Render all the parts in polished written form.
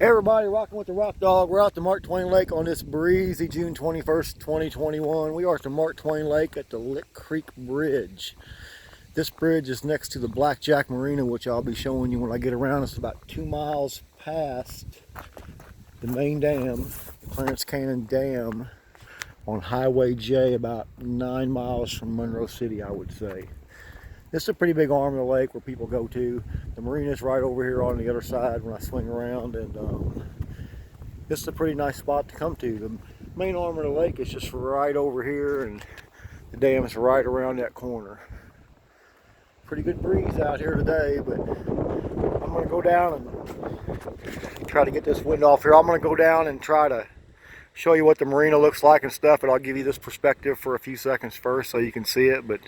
Hey everybody, rocking with the Rock Dog. We're out to Mark Twain Lake on this breezy June 21st, 2021. We are at the Mark Twain Lake at the Lick Creek Bridge. This bridge is next to the Blackjack Marina, which I'll be showing you when I get around. It's about 2 miles past the main dam, Clarence Cannon Dam, on Highway J, about 9 miles from Monroe City, I would say. This is a pretty big arm of the lake where people go to. The marina is right over here on the other side when I swing around, and this is a pretty nice spot to come to. The main arm of the lake is just right over here, and the dam is right around that corner. Pretty good breeze out here today, but I'm going to go down and try to get this wind off here. I'm going to go down and try to show you what the marina looks like and stuff, but I'll give you this perspective for a few seconds first so you can see it. But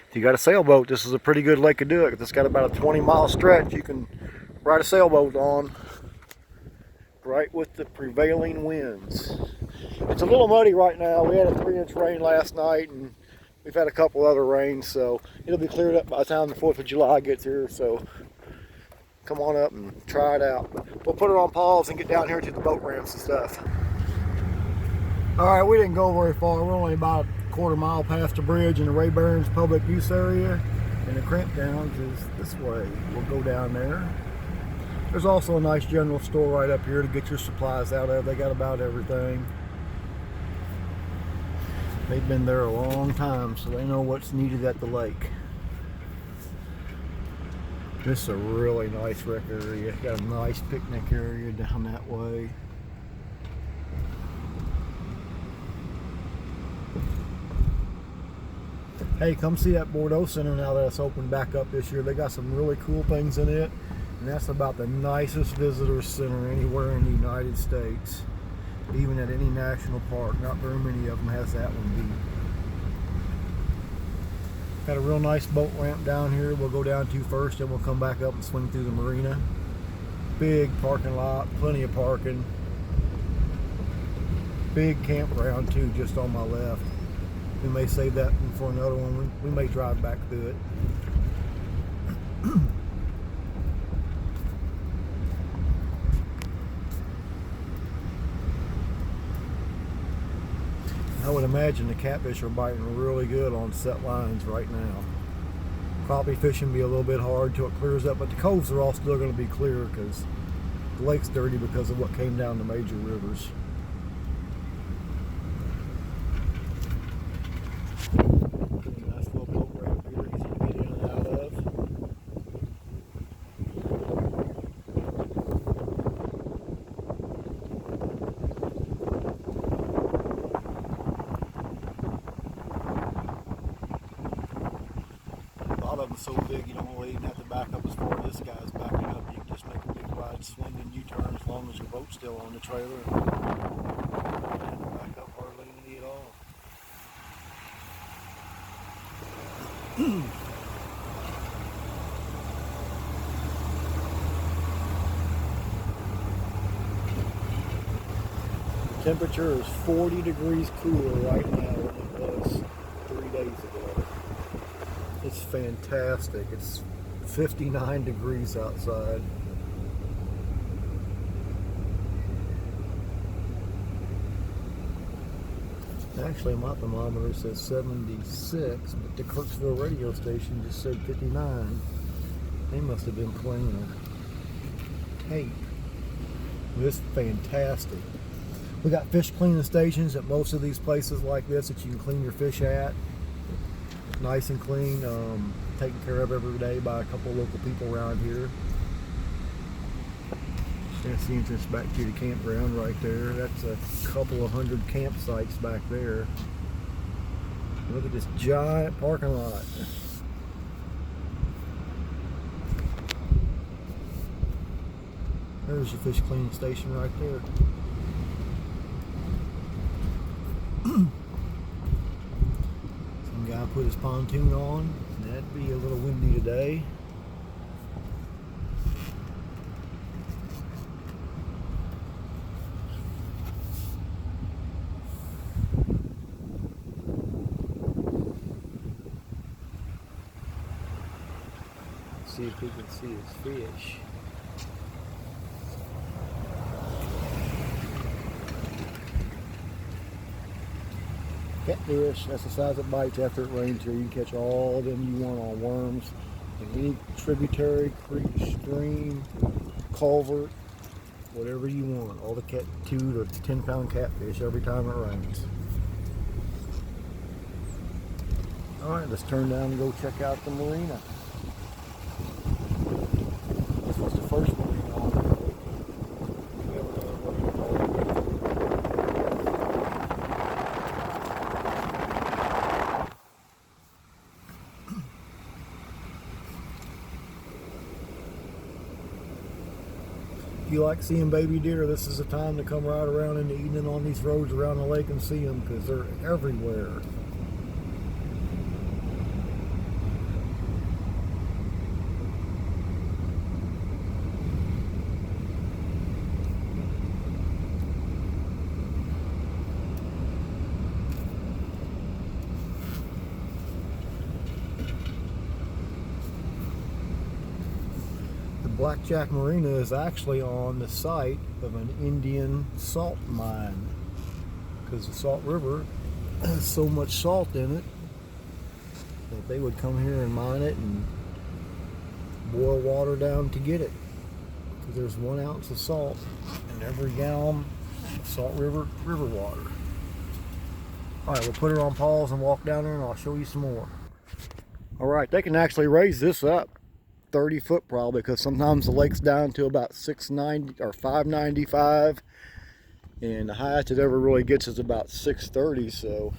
if you got a sailboat, this is a pretty good lake to do it. It's got about a 20-mile stretch you can ride a sailboat on, right with the prevailing winds. It's a little muddy right now. We had a 3-inch rain last night, and we've had a couple other rains, so it'll be cleared up by the time the 4th of July gets here. So come on up and try it out. We'll put it on pause and get down here to the boat ramps and stuff. All right, we didn't go very far. We're only about a quarter mile past the bridge in the Ray Burns public use area, and the Cramp Downs is this way. We'll go down there. There's also a nice general store right up here to get your supplies out of. They got about everything. They've been there a long time, so they know what's needed at the lake. This is a really nice rec area. Got a nice picnic area down that way. Hey, come see that Bordeaux Center now that it's opened back up this year. They got some really cool things in it, and that's about the nicest visitor center anywhere in the United States. Even at any national park, not very many of them has that one beat. Got a real nice boat ramp down here we'll go down to first, then we'll come back up and swing through the marina. Big parking lot, plenty of parking. Big campground too, just on my left. We may save that one for another one. We may drive back through it. I would imagine the catfish are biting really good on set lines right now. Crappie fishing be a little bit hard till it clears up, but the coves are all still going to be clear because the lake's dirty because of what came down the major rivers. Nice little boat ramp here, easy to get in and out of. A lot of them so big you don't really even have to back up as far as this guy's backing up. You can just make a big wide swing and U-turn as long as your boat's still on the trailer. And back up hardly any at all. The temperature is 40 degrees cooler right now than it was 3 days ago. It's fantastic. It's 59 degrees outside. Actually, my thermometer says 76, but the Kirksville radio station just said 59. They must have been playing a tape. This is fantastic. We got fish cleaning stations at most of these places like this that you can clean your fish at. Nice and clean, taken care of every day by a couple of local people around here. That's the entrance back to the campground right there. That's a couple of hundred campsites back there. Look at this giant parking lot. There's your fish cleaning station right there. Some guy put his pontoon on. That'd be a little windy today. See if we can see his fish. Catfish, that's the size it bites after it rains here. You can catch all of them you want on worms in any tributary, creek, stream, culvert, whatever you want. All the 2 to 10 pound catfish every time it rains. Alright, let's turn down and go check out the marina. This was the first marina on the lake. We have another marina called If you like seeing baby deer, this is the time to come right around in the evening on these roads around the lake and see them, because they're everywhere. Blackjack Marina is actually on the site of an Indian salt mine, because the Salt River has so much salt in it that they would come here and mine it and boil water down to get it, because there's 1 ounce of salt in every gallon of Salt River water. Alright, we'll put her on pause and walk down there and I'll show you some more. Alright, they can actually raise this up 30 foot probably, because sometimes the lake's down to about 690 or 595, and the highest it ever really gets is about 630. So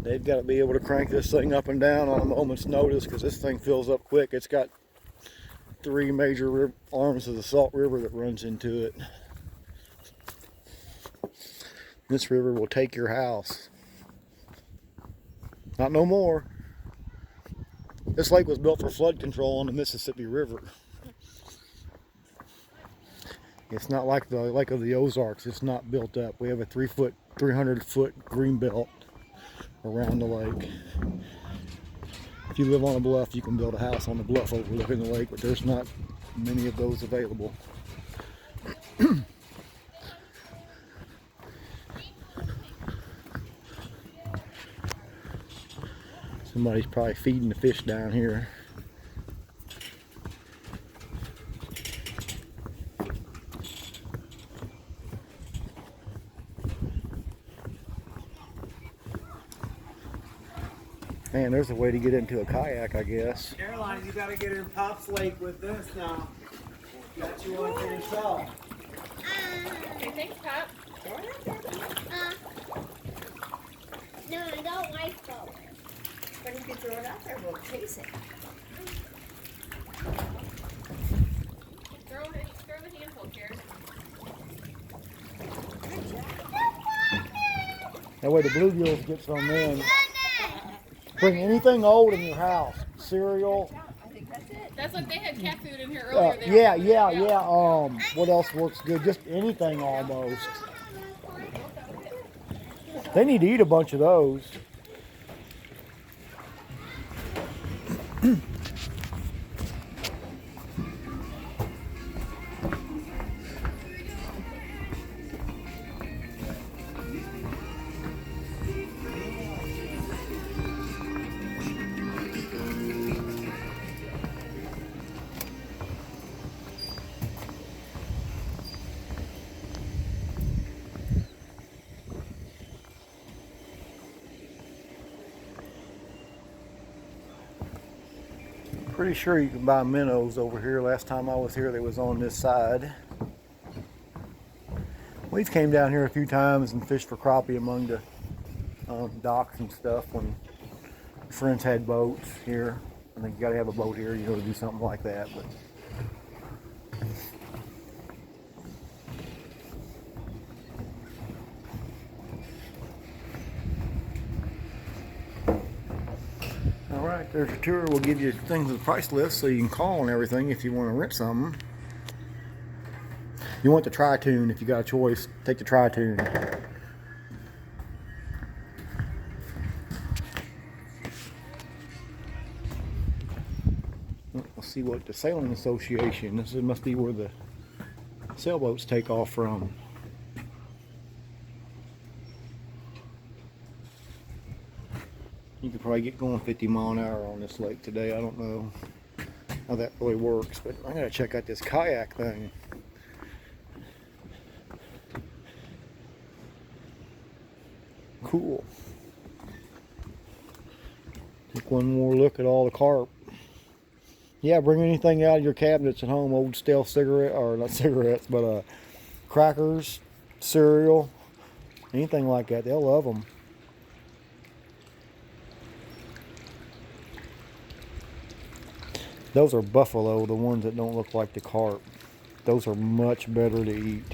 they've got to be able to crank this thing up and down on a moment's notice, because this thing fills up quick. It's got 3 major arms of the Salt River that runs into it. This river will take your house. Not no more. This lake was built for flood control on the Mississippi River. It's not like the Lake of the Ozarks. It's not built up. We have a 300 foot green belt around the lake. If you live on a bluff, you can build a house on the bluff overlooking the lake, but there's not many of those available. Somebody's probably feeding the fish down here. Man, there's a way to get into a kayak, I guess. Caroline, you gotta get in Pop's Lake with this now. Got you one for yourself. Okay, thanks, Pop. No, I don't like those. But if you throw it out there, we'll chase it. Throw the handful, Karen. That way the bluegills get some in. Bring anything old in your house. Cereal. I think that's it. That's like they had cat food in here earlier. Yeah. What else works good? Just anything almost. They need to eat a bunch of those. Pretty sure you can buy minnows over here. Last time I was here, they was on this side. We've came down here a few times and fished for crappie among the docks and stuff when friends had boats here. I think you got to have a boat here, to do something like that. But Alright, there's a tour. We'll give you things with the price list so you can call and everything if you want to rent something. You want the Tri-Tune. If you got a choice, take the Tri-Tune. Let's see what the Sailing Association. This must be where the sailboats take off from. You could probably get going 50 mile an hour on this lake today. I don't know how that really works, but I gotta check out this kayak thing. Cool. Take one more look at all the carp. Yeah, bring anything out of your cabinets at home, old stale cigarette, or not cigarettes, but crackers, cereal, anything like that. They'll love them. Those are buffalo, the ones that don't look like the carp. Those are much better to eat.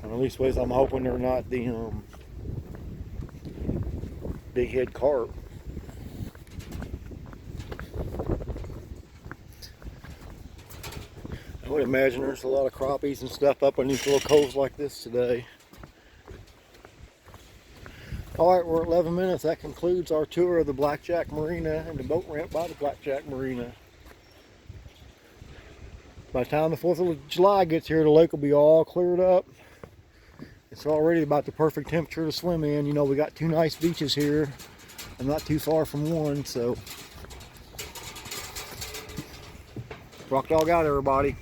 At least ways I'm hoping they're not the big head carp. I would imagine there's a lot of crappies and stuff up in these little coves like this today. Alright, we're at 11 minutes. That concludes our tour of the Blackjack Marina and the boat ramp by the Blackjack Marina. By the time the 4th of July gets here, the lake will be all cleared up. It's already about the perfect temperature to swim in. You know, we got 2 nice beaches here. I'm not too far from one, so rock dog out, everybody.